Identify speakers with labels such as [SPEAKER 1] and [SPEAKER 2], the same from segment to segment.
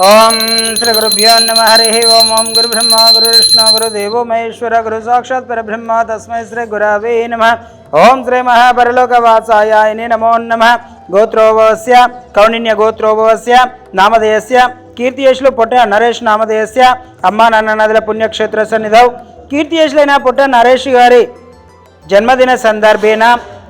[SPEAKER 1] ओम श्री गुरुभ्यो नमः हरिः ओम ओम गुरु ब्रह्मा गुरु विष्णु गुरु देवो महेश्वर गुरु साक्षात् परब्रह्म तस्मै श्री गुरवे नमः। ओम श्री महापरलोकवासाय नमो नमः। गोत्रोभवस्य कौंडिन्य गोत्रोभवस्य नामधेयस्य कीर्तियशुलु పొట్ట నరేష్ నామధేయస్య అమ్మా నాన్న నదుల పుణ్యక్షేత్ర సన్నిధౌ కీర్తియశులైన పొట్ట నరేష్ గారి జన్మదిన సందర్భేన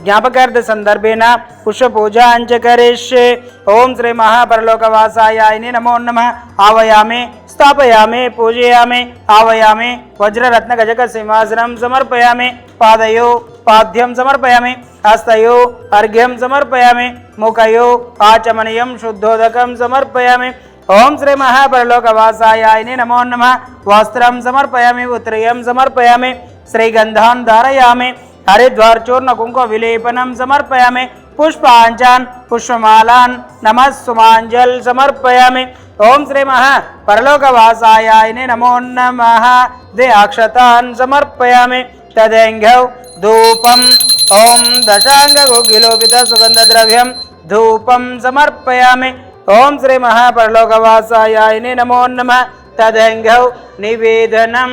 [SPEAKER 1] ज्ञापकार्थ संदर्भेन पुष्प पूजा अंचकरिष्ये। ओम श्री महापरलोकवासाय नमो नमः। आवयामे स्थापयामे पूजयामे आवयामे वज्ररत्न गजक सिंहासनं समर्पयामे। पादयो पाद्यं समर्पयामे हस्तयो अर्घ्यं समर्पयामे मुखयो आचमनीयं शुद्धोदकं समर्पयामे। ओम श्री महापरलोकवासाय नमो नमः। वस्त्रं समर्पयामे उत्तरीयं समर्पयामे श्रीगन्धान् धारयामे हरिद्वार चूर्ण कुंकुम विलेपनम समर्पयामि पुष्पांचान पुष्पमालान नमः सुमांजल समर्पयामि। ओम श्री महा परलोकवासाय नमो नमः। दे अक्षतान् समर्पयामि तदेंघौ धूपम ओम दशांग गुगिलोपित सुगंधद्रव्यम धूपम समर्पयामि। ओम श्री महा परलोकवासाय नमो नमः। तदेंघौ निवेदनम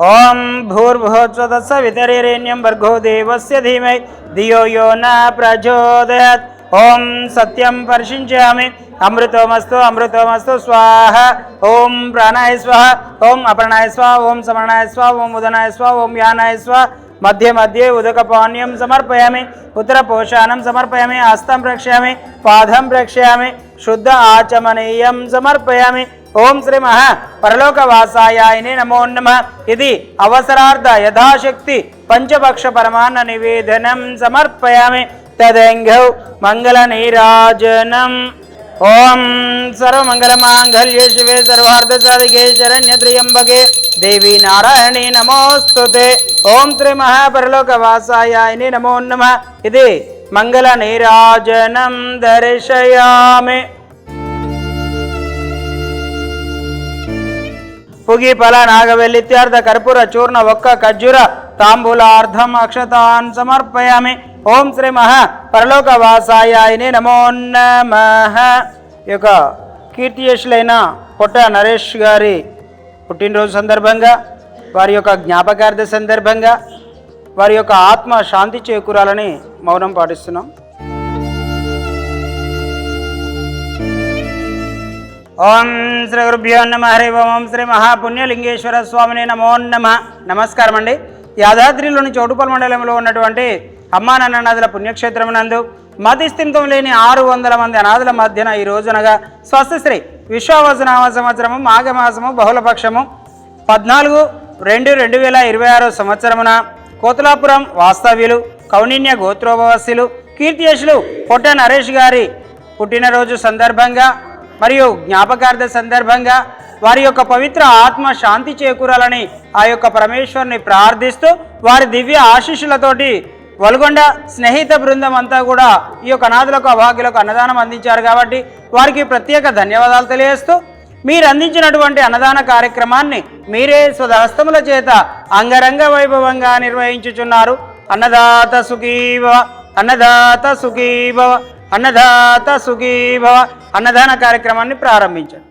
[SPEAKER 1] ओम भूर्भुवस्सवितरेण्यं भर्गो देवस्य धीमहि धियो यो न प्रचोदयात्। ओम सत्यं परिशिञ्चामि अमृतमस्तु अमृतमस्तु स्वाहा। ओम प्राणाय स्वाहा ओम अपर्णाय स्वाहा ओम समर्णाय स्वाहा ओम उदनाय स्वाहा ओम यानाय स्वाहा। मध्ये मध्ये उदकपानीयं समर्पयामि उत्तरपोषाणं समर्पयामि हस्तं प्रक्षामि पादं प्रक्षामि शुद्ध आचमनीयं समर्पयामि। ओम श्री महा परलोकवासाय नमो नमः। इति अवसरार्थ यथाशक्ति पंचभक्ष परमान्न निवेदनं समर्पयामि तदेंघौ मंगल नीराजनम्। ओम सर्वमंगलमांगल्ये शिवे सर्वार्थसाधिके शरण्ये त्र्यंबके देवी नारायणी नमोस्तुते। ओम श्री महापरलोकवासाय नमो नमः। इति मंगल नीराजनं दर्शयामि। पुगी फल नागवेलित्यार्थ कर्पूर चूर्ण वक्क खज्जूर तांबूलार्धम अक्षतान् समर्पयामि। ओम श्री महा परलोकवासाय नमो नमः। యొక్క కీర్తియశులైన పొట్ట నరేష్ గారి పుట్టినరోజు సందర్భంగా వారి యొక్క జ్ఞాపకార్థ సందర్భంగా వారి యొక్క ఆత్మ శాంతి చేకూరాలని మౌనం పాటిస్తున్నాం। ओम श्री गुरुभ्यो नमः हरि ओम శ్రీ మహాపుణ్యలింగేశ్వర స్వామిని నమో నమః। నమస్కారం అండి। యాదాద్రిలోని చౌటుపల్లి మండలంలో ఉన్నటువంటి అమ్మా నాన్న నదుల పుణ్యక్షేత్రమునందు మతిస్థిమితం లేని 600 మంది అనాథుల మధ్యన ఈ రోజునగా స్వస్తిశ్రీ విశ్వావసనామ సంవత్సరము మాఘమాసము బహుళపక్షము 14/2/2026 సంవత్సరమున కోతులాపురం వాస్తవ్యులు కౌండిన్య గోత్రోభవస్సులు కీర్తియశులు పొట్ట నరేష్ గారి పుట్టినరోజు సందర్భంగా మరియు జ్ఞాపకార్థ సందర్భంగా వారి యొక్క పవిత్ర ఆత్మ శాంతి చేకూరాలని ఆ యొక్క పరమేశ్వరుని ప్రార్థిస్తూ వారి దివ్య ఆశీస్సులతోటి వల్గొండ స్నేహిత బృందం అంతా కూడా ఈ యొక్క అనాథులకు అభాగ్యులకు అన్నదానం అందించారు కాబట్టి వారికి ప్రత్యేక ధన్యవాదాలు తెలియజేస్తూ మీరు అందించినటువంటి అన్నదాన కార్యక్రమాన్ని మీరే స్వహస్తముల చేత అంగరంగ వైభవంగా నిర్వహించుచున్నారు। అన్నదాత సుఖీభవ అన్నదాత సుఖీభవ అన్నదాత సుఖీభవ అన్నదాన కార్యక్రమాన్ని ప్రారంభించారు।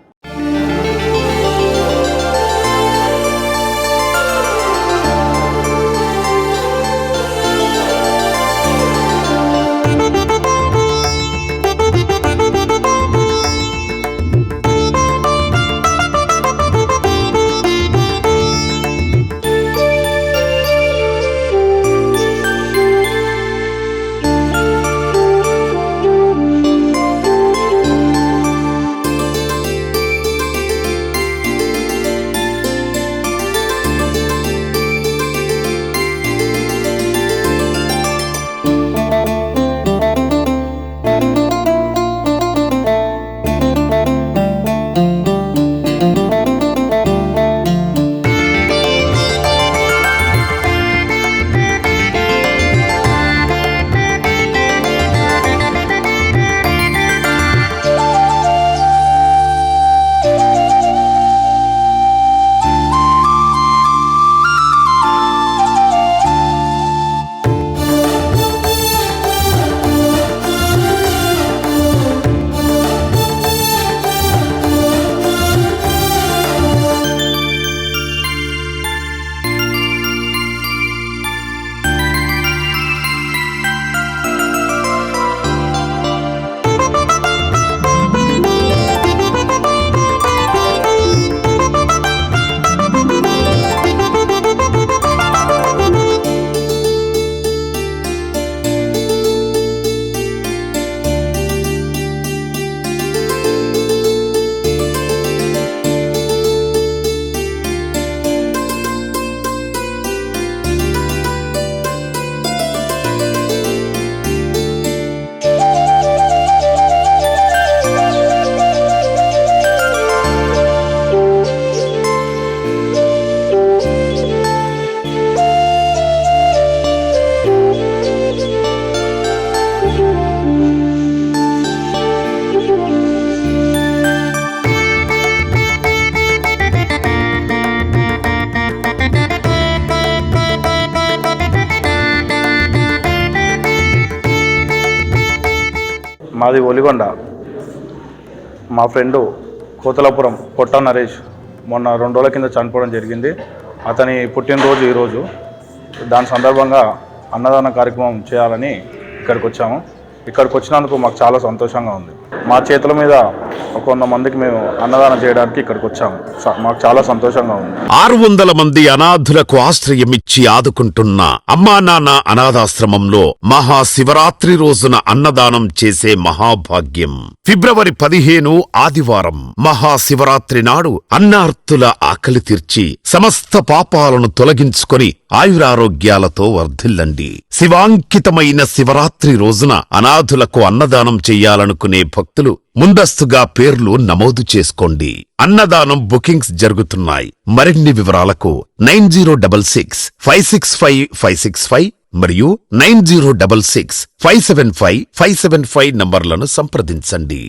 [SPEAKER 2] మాది ఒలిగొండ. మా ఫ్రెండు కోతలాపురం పొట్ట నరేష్ మొన్న 2 రోజుల కింద చనిపోవడం జరిగింది. అతని పుట్టినరోజు ఈరోజు. దాని సందర్భంగా అన్నదాన కార్యక్రమం చేయాలని ఇక్కడికి వచ్చాము. ఇక్కడికి వచ్చినందుకు మాకు చాలా సంతోషంగా ఉంది. మా చేతుల మీద 100 మందికి మేము అన్నదానం చేయడానికి ఇక్కడికి వచ్చాము. మాకు చాలా సంతోషంగా ఉంది.
[SPEAKER 3] 600 మంది అనాథులకు ఆశ్రయమిచ్చి ఆదుకుంటున్న అమ్మా నాన్న అనాథాశ్రమంలో మహాశివరాత్రి రోజున అన్నదానం చేసే మహాభాగ్యం. ఫిబ్రవరి 15 ఆదివారం మహాశివరాత్రి నాడు అన్నార్తుల ఆకలి తీర్చి సమస్త పాపాలను తొలగించుకొని ఆయురారోగ్యాలతో వర్ధిల్లండి. శివాంకితమైన శివరాత్రి రోజున అనాథులకు అన్నదానం చెయ్యాలనుకునే భక్తులు ముందస్తుగా పేర్లు నమోదు చేసుకోండి. అన్నదానం బుకింగ్స్ జరుగుతున్నాయి. మరిన్ని వివరాలకు 9066565565 మరియు 9066575575 నంబర్లను సంప్రదించండి.